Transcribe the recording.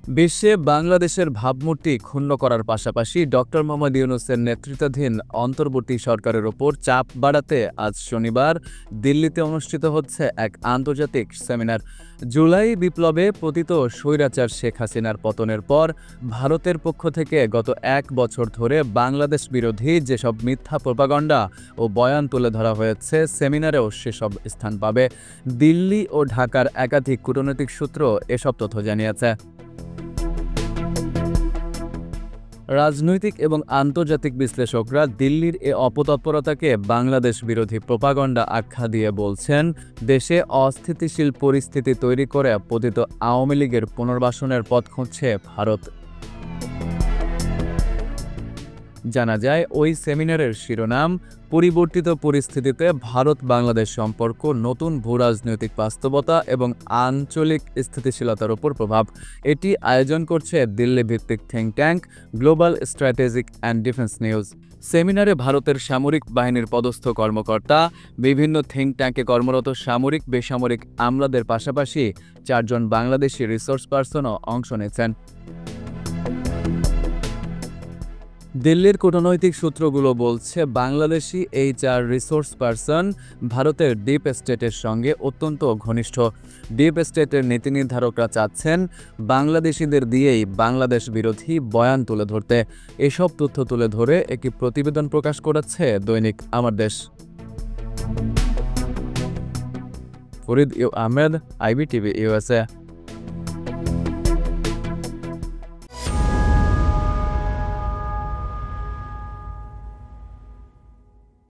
বিশ্বে বাংলাদেশের ভাবমূর্তি ক্ষুণ্ণ করার পাশাপাশি ডক্টর মোহাম্মদ ইউনূসের নেতৃত্বাধীন অন্তর্বর্তী সরকারের ওপর চাপ বাড়াতে আজ শনিবার দিল্লিতে অনুষ্ঠিত হচ্ছে এক আন্তর্জাতিক সেমিনার। জুলাই বিপ্লবে পতিত স্বৈরাচার শেখ হাসিনার পতনের পর ভারতের পক্ষ থেকে গত ১ বছর ধরে বাংলাদেশ বিরোধী যেসব মিথ্যা প্রোপাগান্ডা ও বয়ান তুলে ধরা হয়েছে, সেমিনারেও সেসব স্থান পাবে। দিল্লি ও ঢাকার একাধিক কূটনৈতিক সূত্র এসব তথ্য জানিয়েছে। রাজনৈতিক এবং আন্তর্জাতিক বিশ্লেষকরা দিল্লির এ অপতৎপরতাকে বাংলাদেশ বিরোধী প্রোপাগান্ডা আখ্যা দিয়ে বলছেন, দেশে অস্থিতিশীল পরিস্থিতি তৈরি করে পতিত আওয়ামী লীগের পুনর্বাসনের পথ খুঁজছে ভারত। জানা যায়, ওই সেমিনারের শিরোনাম পরিবর্তিত পরিস্থিতিতে ভারত বাংলাদেশ সম্পর্ক, নতুন ভূরাজনৈতিক বাস্তবতা এবং আঞ্চলিক স্থিতিশীলতার উপর প্রভাব। এটি আয়োজন করছে দিল্লি ভিত্তিক think tank global strategic and defence news. সেমিনারে ভারতের সামরিক বাহিনীর পদস্থ কর্মকর্তা, বিভিন্ন থিঙ্ক ট্যাঙ্কে কর্মরত সামরিক বেসামরিক আমলাদের পাশাপাশি ৪ জন বাংলাদেশি রিসোর্স পার্সনও অংশ নিয়েছেন। দিল্লির কূটনৈতিক সূত্রগুলো বলছে, বাংলাদেশি এই ৪ রিসোর্স পার্সন ভারতের ডিপ স্টেটের সঙ্গে অত্যন্ত ঘনিষ্ঠ। ডিপ স্টেটের নীতি নির্ধারকরা চাচ্ছেন বাংলাদেশিদের দিয়েই বাংলাদেশ বিরোধী বয়ান তুলে ধরতে। এসব তথ্য তুলে ধরে একটি প্রতিবেদন প্রকাশ করেছে দৈনিক আমার দেশ। Farid Ahmed, IBTV USA।